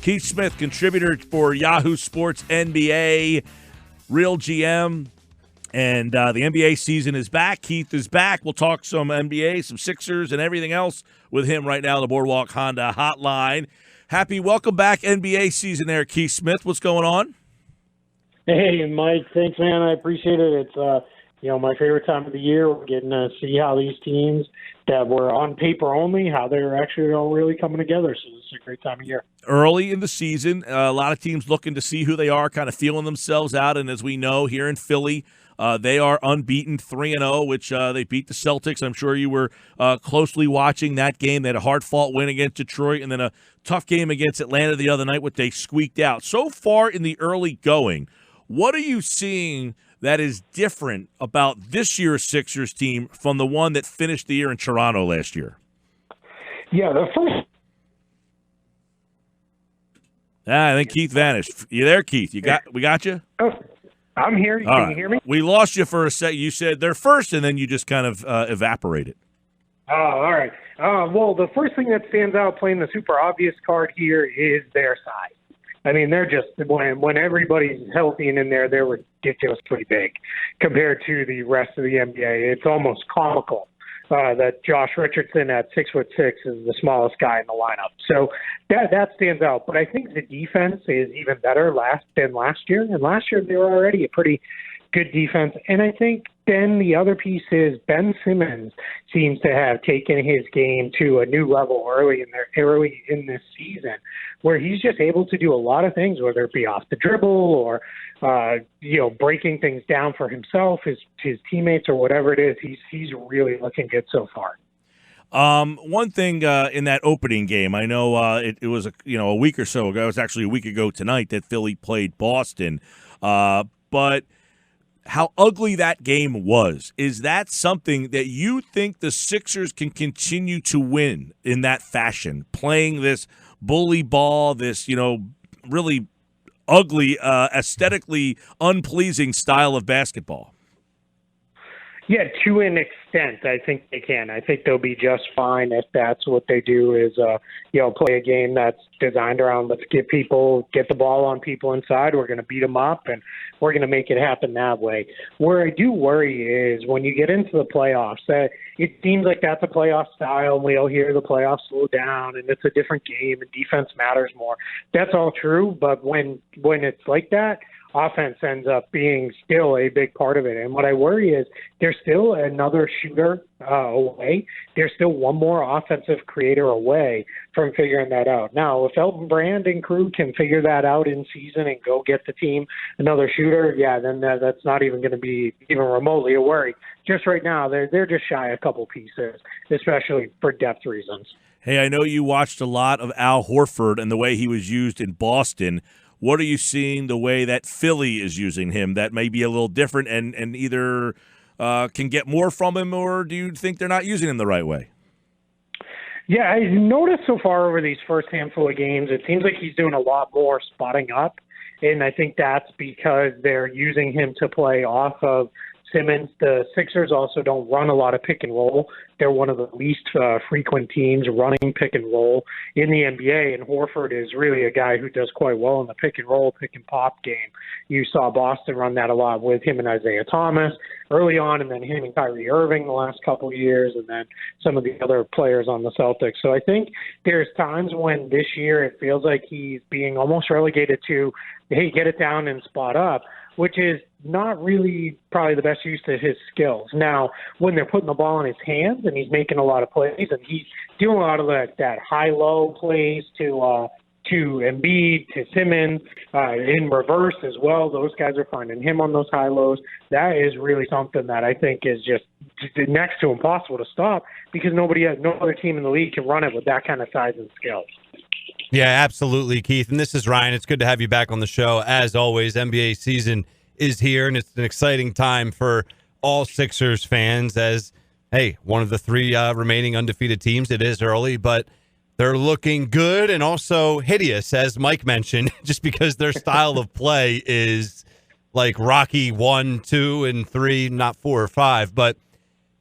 Keith Smith, contributor for Yahoo Sports NBA, real GM. And the NBA season is back. Keith is back. We'll talk some NBA, some Sixers, and everything else with him right now on the Boardwalk Honda hotline. Happy welcome back NBA season there, Keith Smith. What's going on? Hey, Mike. Thanks, man. I appreciate it. It's my favorite time of the year. We're getting to see how these teams that were on paper only, how they're actually all really coming together. So this is a great time of year. Early in the season, a lot of teams looking to see who they are, kind of feeling themselves out. And as we know, here in Philly, they are unbeaten, 3-0, which they beat the Celtics. I'm sure you were closely watching that game. They had a hard-fought win against Detroit and then a tough game against Atlanta the other night, which they squeaked out. So far in the early going, what are you seeing that is different about this year's Sixers team from the one that finished the year in Toronto last year? Yeah, the first. I think Keith vanished. You there, Keith? We got you? Oh, I'm here. Can you hear me? We lost you for a sec. You said they're first, and then you just kind of evaporated. Oh, all right. Well, the first thing that stands out playing the super obvious card here is their size. I mean, they're just when everybody's healthy and in there, they're ridiculously big compared to the rest of the NBA. It's almost comical that Josh Richardson at 6'6" is the smallest guy in the lineup. So that stands out. But I think the defense is even better than last year. And last year they were already a pretty good defense. And I think then the other piece is Ben Simmons seems to have taken his game to a new level early in this season, where he's just able to do a lot of things, whether it be off the dribble or breaking things down for himself, his teammates, or whatever it is. He's really looking good so far. One thing in that opening game, I know it was a week or so ago. It was actually a week ago tonight that Philly played Boston, but how ugly that game was. Is that something that you think the Sixers can continue to win in that fashion, playing this bully ball, this, really ugly, aesthetically unpleasing style of basketball? Yeah, to an extent, I think they can. I think they'll be just fine if that's what they do is, play a game that's designed around let's get the ball on people inside. We're going to beat them up, and we're going to make it happen that way. Where I do worry is when you get into the playoffs, it seems like that's a playoff style, and we all hear the playoffs slow down, and it's a different game, and defense matters more. That's all true, but when it's like that, offense ends up being still a big part of it. And what I worry is there's still another shooter away. There's still one more offensive creator away from figuring that out. Now, if Elton Brand and crew can figure that out in season and go get the team another shooter, then that's not even going to be even remotely a worry. Just right now, they're just shy a couple pieces, especially for depth reasons. Hey, I know you watched a lot of Al Horford and the way he was used in Boston. What are you seeing the way that Philly is using him that may be a little different and either can get more from him, or do you think they're not using him the right way? Yeah, I've noticed so far over these first handful of games, it seems like he's doing a lot more spotting up, and I think that's because they're using him to play off of Simmons. The Sixers also don't run a lot of pick and roll. They're one of the least frequent teams running pick and roll in the NBA, and Horford is really a guy who does quite well in the pick and roll, pick and pop game. You saw Boston run that a lot with him and Isaiah Thomas early on, and then him and Kyrie Irving the last couple of years, and then some of the other players on the Celtics. So I think there's times when this year it feels like he's being almost relegated to, hey, get it down and spot up, which is not really probably the best use of his skills. Now, when they're putting the ball in his hands and he's making a lot of plays and he's doing a lot of that high-low plays to Embiid, to Simmons, in reverse as well. Those guys are finding him on those high lows. That is really something that I think is just next to impossible to stop because no other team in the league can run it with that kind of size and skills. Yeah, absolutely, Keith. And this is Ryan. It's good to have you back on the show. As always, NBA season is here, and it's an exciting time for all Sixers fans as, hey, one of the three remaining undefeated teams. It is early, but they're looking good and also hideous, as Mike mentioned, just because their style of play is like Rocky 1, 2, and 3, not 4 or 5. But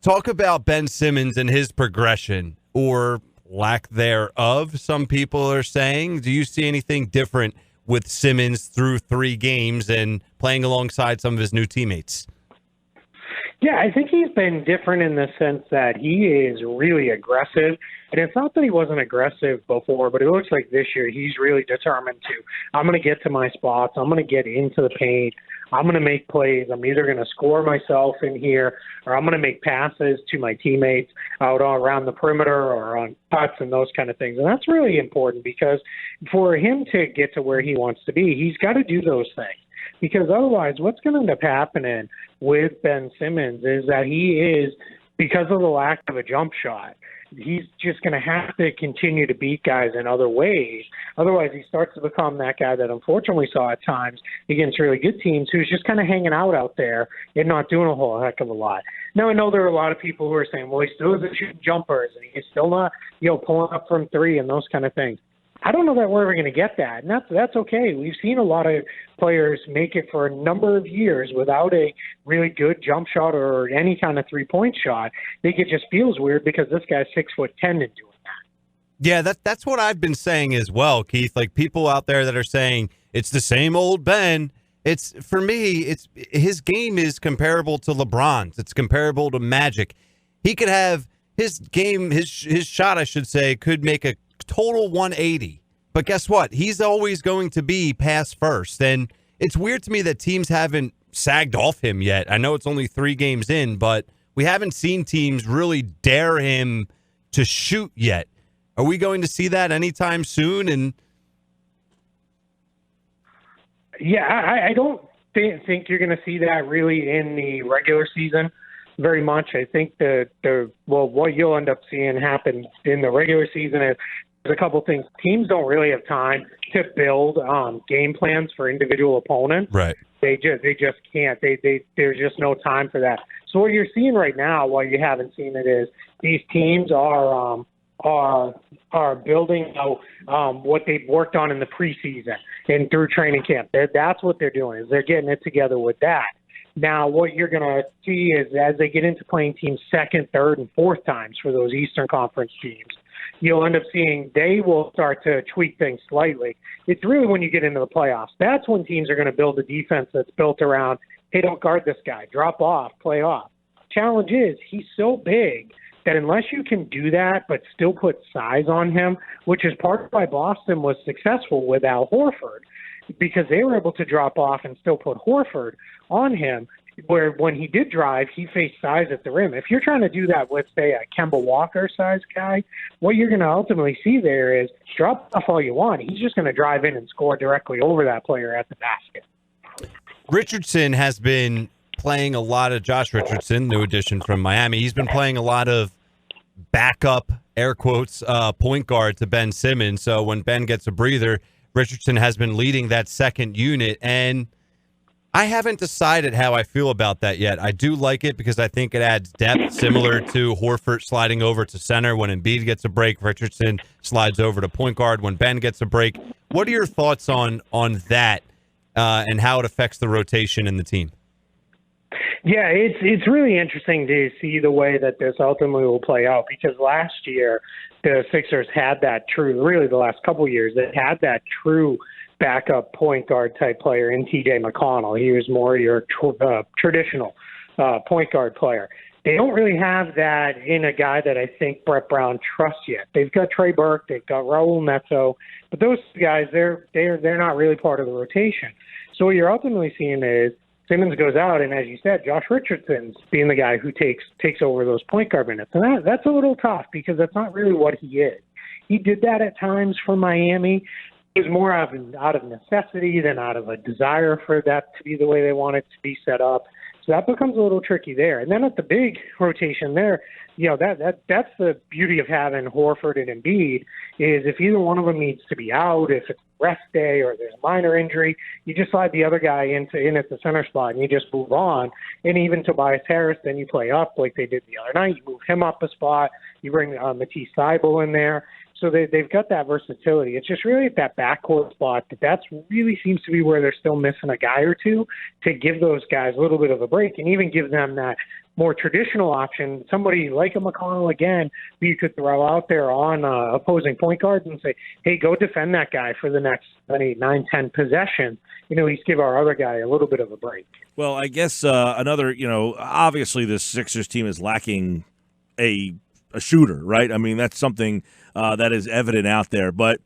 talk about Ben Simmons and his progression, or lack thereof, some people are saying. Do you see anything different with Simmons through 3 games and playing alongside some of his new teammates? Yeah, I think he's been different in the sense that he is really aggressive. And it's not that he wasn't aggressive before, but it looks like this year he's really determined to, I'm going to get to my spots. I'm going to get into the paint. I'm going to make plays. I'm either going to score myself in here or I'm going to make passes to my teammates out around the perimeter or on cuts and those kind of things. And that's really important because for him to get to where he wants to be, he's got to do those things. Because otherwise, what's going to end up happening with Ben Simmons is that he is, because of the lack of a jump shot, he's just going to have to continue to beat guys in other ways. Otherwise, he starts to become that guy that unfortunately saw at times against really good teams who's just kind of hanging out there and not doing a whole heck of a lot. Now, I know there are a lot of people who are saying, well, he still isn't shooting jumpers and he's still not, pulling up from 3 and those kind of things. I don't know that we're ever going to get that, and that's okay. We've seen a lot of players make it for a number of years without a really good jump shot or any kind of three-point shot. I think it just feels weird because this guy's 6'10" and doing that. Yeah, that's what I've been saying as well, Keith. Like people out there that are saying it's the same old Ben. It's for me, it's his game is comparable to LeBron's. It's comparable to Magic. He could have his game, his shot, I should say, could make a total 180. But guess what? He's always going to be pass first. And it's weird to me that teams haven't sagged off him yet. I know it's only 3 games in, but we haven't seen teams really dare him to shoot yet. Are we going to see that anytime soon? And yeah, I don't think you're going to see that really in the regular season very much. I think what you'll end up seeing happen in the regular season is there's a couple things. Teams don't really have time to build game plans for individual opponents. Right. They just can't. There's just no time for that. So what you're seeing right now, while you haven't seen it, is these teams are building out what they've worked on in the preseason and through training camp. That's what they're doing, is they're getting it together with that. Now, what you're going to see is as they get into playing teams second, third, and fourth times for those Eastern Conference teams, you'll end up seeing they will start to tweak things slightly. It's really when you get into the playoffs. That's when teams are going to build a defense that's built around, hey, don't guard this guy, drop off, play off. Challenge is he's so big that unless you can do that but still put size on him, which is part of why Boston was successful with Al Horford, because they were able to drop off and still put Horford on him, where when he did drive, he faced size at the rim. If you're trying to do that with, say, a Kemba Walker size guy, what you're going to ultimately see there is drop off all you want. He's just going to drive in and score directly over that player at the basket. Richardson has been playing a lot of Josh Richardson, new addition from Miami. He's been playing a lot of backup, air quotes, point guard to Ben Simmons. So when Ben gets a breather, Richardson has been leading that second unit, and I haven't decided how I feel about that yet. I do like it because I think it adds depth, similar to Horford sliding over to center. When Embiid gets a break, Richardson slides over to point guard when Ben gets a break. What are your thoughts on that and how it affects the rotation in the team? Yeah, it's really interesting to see the way that this ultimately will play out, because last year the Sixers had that true, really the last couple of years, they had that true backup point guard type player in T.J. McConnell. He was more your traditional point guard player. They don't really have that in a guy that I think Brett Brown trusts yet. They've got Trey Burke, they've got Raul Neto, but those guys, they're not really part of the rotation. So what you're ultimately seeing is Simmons goes out, and as you said, Josh Richardson's being the guy who takes over those point guard minutes. And that's a little tough because that's not really what he is. He did that at times for Miami. It was more out of necessity than out of a desire for that to be the way they want it to be set up. So that becomes a little tricky there. And then at the big rotation there, that's the beauty of having Horford and Embiid, is if either one of them needs to be out, if it's a rest day or there's a minor injury, you just slide the other guy in at the center spot and you just move on. And even Tobias Harris, then you play up like they did the other night. You move him up a spot. You bring Matisse Thybulle in there. So they've got that versatility. It's just really at that backcourt spot that really seems to be where they're still missing a guy or two to give those guys a little bit of a break and even give them that more traditional option, somebody like a McConnell again, who you could throw out there on opposing point guards and say, hey, go defend that guy for the next 8, 9, 10 possessions. At least give our other guy a little bit of a break. Well, I guess another, obviously this Sixers team is lacking a shooter, right? I mean, that's something that is evident out there. But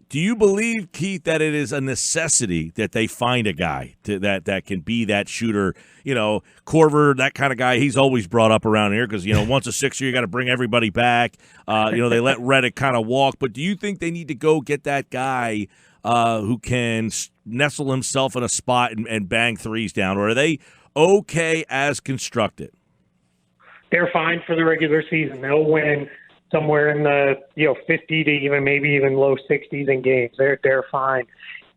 do you believe, Keith, that it is a necessity that they find a guy that can be that shooter? Korver, that kind of guy, he's always brought up around here because, once a Sixer, you got to bring everybody back. They let Redick kind of walk. But do you think they need to go get that guy who can nestle himself in a spot and bang threes down? Or are they okay as constructed? They're fine for the regular season. They'll win somewhere in the 50 to even low 60s in games. They're fine in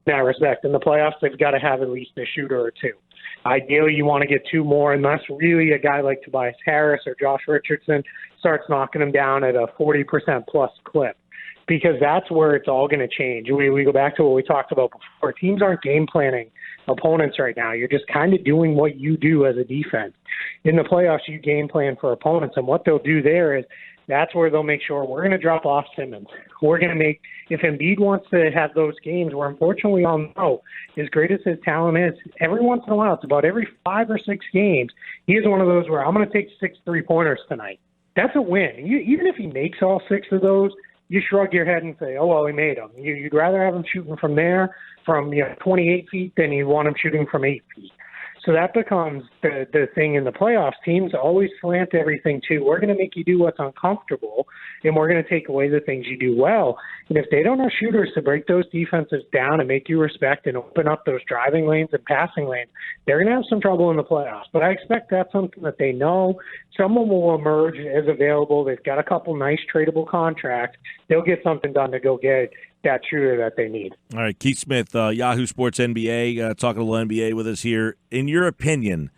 that respect. In the playoffs, they've got to have at least a shooter or two. Ideally, you want to get two more, unless really a guy like Tobias Harris or Josh Richardson starts knocking them down at a 40% plus clip, because that's where it's all going to change. We go back to what we talked about before. Teams aren't game planning opponents right now. You're just kind of doing what you do as a defense. In the playoffs, you game plan for opponents, and what they'll do there is that's where they'll make sure we're going to drop off Simmons. We're going to make, if Embiid wants to have those games where unfortunately we all know, as great as his talent is, every once in a while, it's about every 5 or 6 games, he is one of those where I'm going to take 6 3-pointers tonight. That's a win. Even if he makes all 6 of those, you shrug your head and say, oh, well, he made them. You'd rather have him shooting from there, from 28 feet, than you want him shooting from 8 feet. So that becomes the thing in the playoffs. Teams always slant everything to, we're going to make you do what's uncomfortable, and we're going to take away the things you do well. And if they don't have shooters to break those defenses down and make you respect and open up those driving lanes and passing lanes, they're going to have some trouble in the playoffs. But I expect that's something that they know. Someone will emerge as available. They've got a couple nice tradable contracts. They'll get something done to go get that shooter that they need. All right, Keith Smith, Yahoo Sports NBA, talking a little NBA with us here. In your opinion,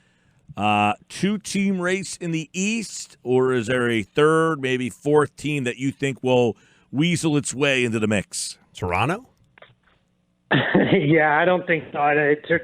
2-team race in the East, or is there a third, maybe fourth team that you think will weasel its way into the mix? Toronto? Yeah, I don't think so.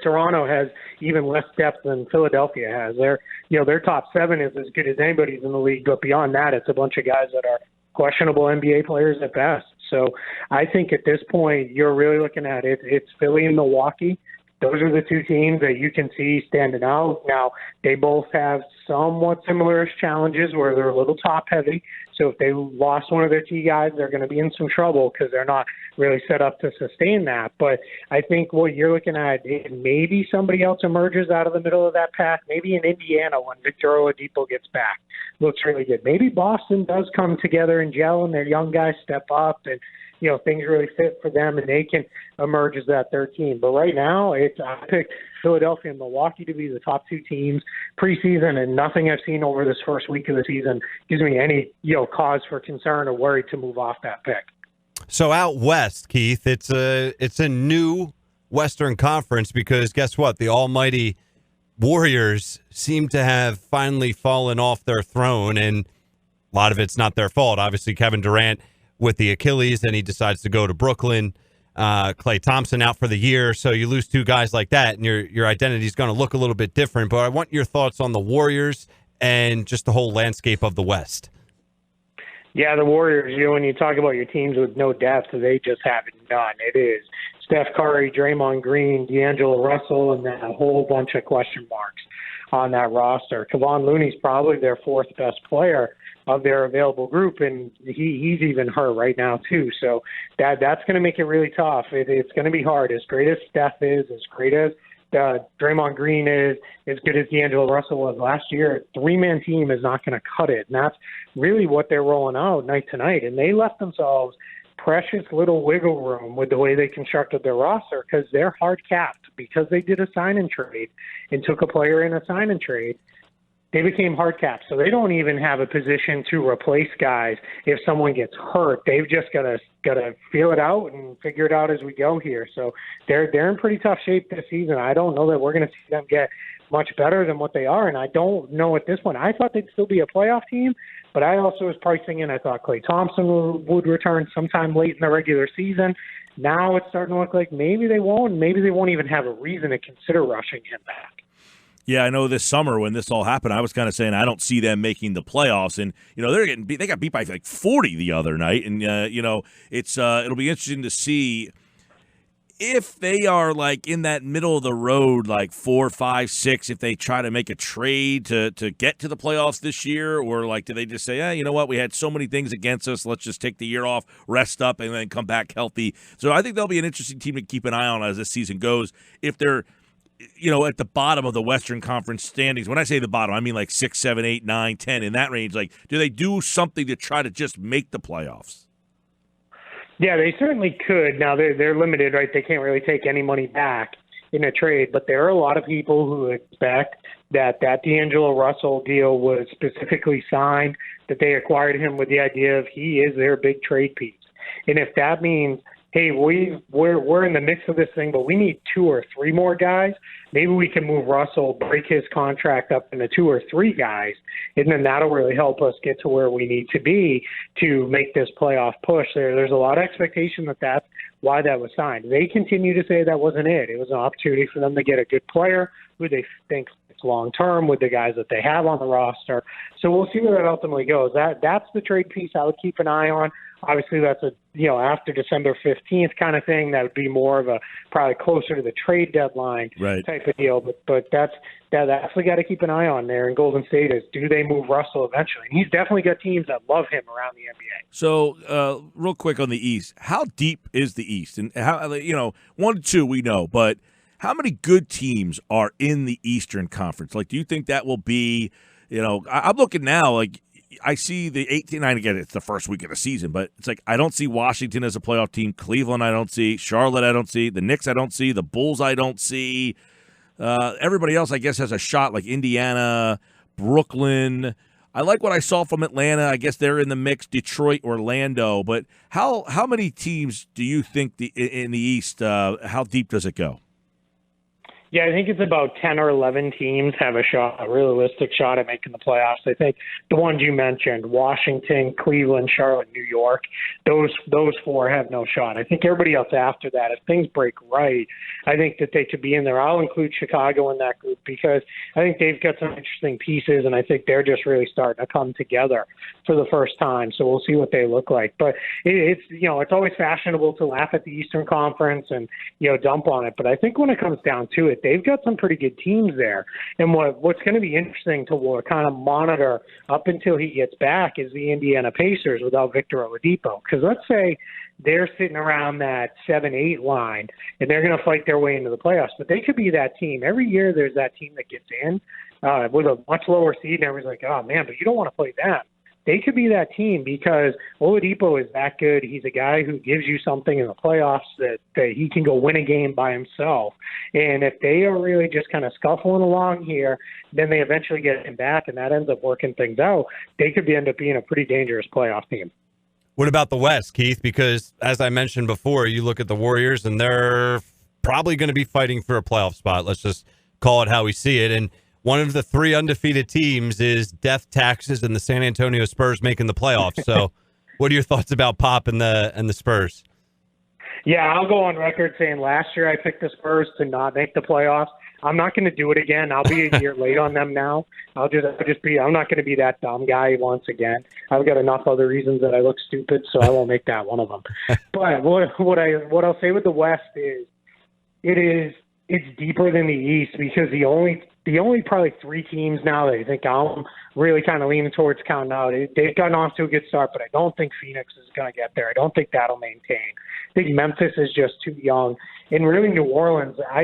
Toronto has even less depth than Philadelphia has. Their top 7 is as good as anybody's in the league, but beyond that, it's a bunch of guys that are questionable NBA players at best. So I think at this point, you're really looking at it. It's Philly and Milwaukee. Those are the 2 teams that you can see standing out. Now, they both have somewhat similar challenges where they're a little top-heavy. So if they lost one of their key guys, they're going to be in some trouble because they're not really set up to sustain that. But I think what you're looking at is maybe somebody else emerges out of the middle of that path. Maybe in Indiana when Victor Oladipo gets back. Looks really good. Maybe Boston does come together and gel and their young guys step up and things really fit for them and they can emerge as that third team. But right now, I picked Philadelphia and Milwaukee to be the top 2 teams preseason, and nothing I've seen over this first week of the season gives me any cause for concern or worry to move off that pick. So out west, Keith, it's a new Western Conference because guess what? The almighty Warriors seem to have finally fallen off their throne, and a lot of it's not their fault. Obviously, Kevin Durant with the Achilles, and he decides to go to Brooklyn. Klay Thompson out for the year, so you lose 2 guys like that, and your identity is going to look a little bit different. But I want your thoughts on the Warriors and just the whole landscape of the West. Yeah, the Warriors, when you talk about your teams with no depth, they just have none. It is Steph Curry, Draymond Green, D'Angelo Russell, and then a whole bunch of question marks on that roster. Kevon Looney's probably their 4th best player of their available group, and he's even hurt right now too. So that's going to make it really tough. It's going to be hard. As great as Steph is, as great as Draymond Green is, as good as D'Angelo Russell was last year, a 3-man team is not going to cut it. And that's really what they're rolling out night to night. And they left themselves precious little wiggle room with the way they constructed their roster because they're hard capped because they did a sign and trade and took a player in a sign and trade. They became hard capped, so they don't even have a position to replace guys if someone gets hurt. They've just got to feel it out and figure it out as we go here. So they're in pretty tough shape this season. I don't know that we're going to see them get much better than what they are, and I don't know at this point. I thought they'd still be a playoff team, but I also was pricing in. I thought Klay Thompson would return sometime late in the regular season. Now it's starting to look like maybe they won't. Maybe they won't even have a reason to consider rushing him back. Yeah, I know this summer when this all happened, I was kind of saying I don't see them making the playoffs, and they're getting beat. They got beat by like 40 the other night, and it's it'll be interesting to see if they are like in that middle of the road, like 4, 5, 6. If they try to make a trade to get to the playoffs this year, or like do they just say, you know what, we had so many things against us, let's just take the year off, rest up, and then come back healthy. So I think they'll be an interesting team to keep an eye on as this season goes. If they're at the bottom of the Western Conference standings. When I say the bottom, I mean like 6, 7, 8, 9, 10, in that range. Like, do they do something to try to just make the playoffs? Yeah, they certainly could. Now, they're limited, right? They can't really take any money back in a trade, but there are a lot of people who expect that D'Angelo Russell deal was specifically signed, that they acquired him with the idea of he is their big trade piece. And if that means, hey, we're in the mix of this thing, but we need 2 or 3 more guys, maybe we can move Russell, break his contract up into 2 or 3 guys, and then that'll really help us get to where we need to be to make this playoff push. There's a lot of expectation that that's why that was signed. They continue to say that wasn't it. It was an opportunity for them to get a good player who they think it's long-term with the guys that they have on the roster. So we'll see where that ultimately goes. That's the trade piece I would keep an eye on. Obviously, that's after December 15th kind of thing. That would be more of a probably closer to the trade deadline type of deal. But that's we got to keep an eye on there in Golden State is, do they move Russell eventually? And he's definitely got teams that love him around the NBA. So real quick on the East, how deep is the East? And how 1 to 2 we know, but how many good teams are in the Eastern Conference? Like, do you think that will be? I'm looking now like. I see the 18-9 again. It's the first week of the season, but it's like I don't see Washington as a playoff team. Cleveland, I don't see. Charlotte, I don't see. The Knicks, I don't see. The Bulls, I don't see. Everybody else, I guess, has a shot, like Indiana, Brooklyn. I like what I saw from Atlanta. I guess they're in the mix. Detroit, Orlando. But how many teams do you think in the East? How deep does it go? Yeah, I think it's about 10 or 11 teams have a realistic shot at making the playoffs. I think the ones you mentioned, Washington, Cleveland, Charlotte, New York, those 4 have no shot. I think everybody else after that, if things break right, I think that they could be in there. I'll include Chicago in that group because I think they've got some interesting pieces, and I think they're just really starting to come together for the first time. So we'll see what they look like. But it's always fashionable to laugh at the Eastern Conference and dump on it. But I think when it comes down to it, they've got some pretty good teams there. And what's going to be interesting to kind of monitor up until he gets back is the Indiana Pacers without Victor Oladipo. Because let's say they're sitting around that 7-8 line, and they're going to fight their way into the playoffs. But they could be that team. Every year there's that team that gets in with a much lower seed, and everyone's like, oh, man, but you don't want to play them. They could be that team because Oladipo is that good. He's a guy who gives you something in the playoffs that he can go win a game by himself. And if they are really just kind of scuffling along here, then they eventually get him back, and that ends up working things out. They could end up being a pretty dangerous playoff team. What about the West, Keith? Because as I mentioned before, you look at the Warriors, and they're probably going to be fighting for a playoff spot. Let's just call it how we see it. And one of the 3 undefeated teams is death taxes and the San Antonio Spurs making the playoffs. So what are your thoughts about Pop and the Spurs? Yeah, I'll go on record saying last year I picked the Spurs to not make the playoffs. I'm not going to do it again. I'll be a year late on them now. I'm not going to be that dumb guy once again. I've got enough other reasons that I look stupid, so I won't make that one of them. But what I'll say with the West is it's deeper than the East because the only probably 3 teams now that I think I'm really kind of leaning towards counting out. They've gotten off to a good start, but I don't think Phoenix is going to get there. I don't think that'll maintain. I think Memphis is just too young. And really New Orleans, I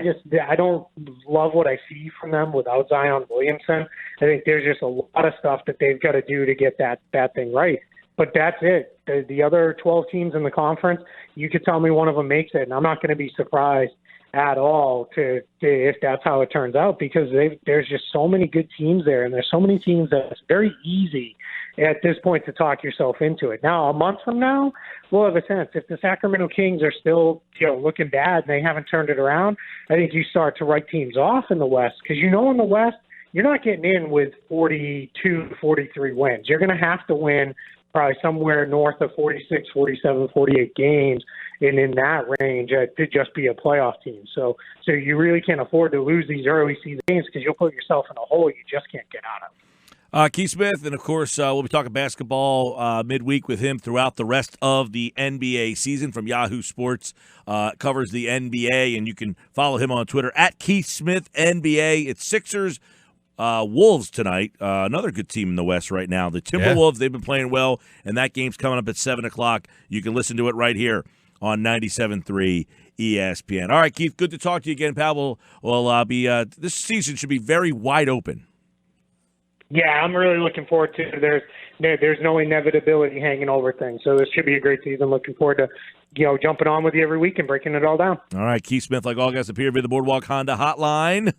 don't love what I see from them without Zion Williamson. I think there's just a lot of stuff that they've got to do to get that thing right. But that's it. The other 12 teams in the conference, you could tell me one of them makes it, and I'm not going to be surprised at all to if that's how it turns out because there's just so many good teams there, and there's so many teams that it's very easy at this point to talk yourself into it. Now, a month from now, we'll have a sense. If the Sacramento Kings are still looking bad and they haven't turned it around, I think you start to write teams off in the West because in the West, you're not getting in with 42, 43 wins. You're going to have to win probably somewhere north of 46, 47, 48 games, and in that range to just be a playoff team. So you really can't afford to lose these early season games because you'll put yourself in a hole you just can't get out of. Keith Smith, and of course, we'll be talking basketball midweek with him throughout the rest of the NBA season from Yahoo Sports. Covers the NBA, and you can follow him on Twitter at Keith Smith NBA. It's Sixers. Wolves tonight, another good team in the West right now. The Timberwolves, they've been playing well, and that game's coming up at 7 o'clock. You can listen to it right here on 97.3 ESPN. All right, Keith, good to talk to you again, pal. We'll be this season should be very wide open. Yeah, I'm really looking forward to it. There's no inevitability hanging over things, so this should be a great season. Looking forward to jumping on with you every week and breaking it all down. All right, Keith Smith, like all guys, appear via the Boardwalk Honda Hotline.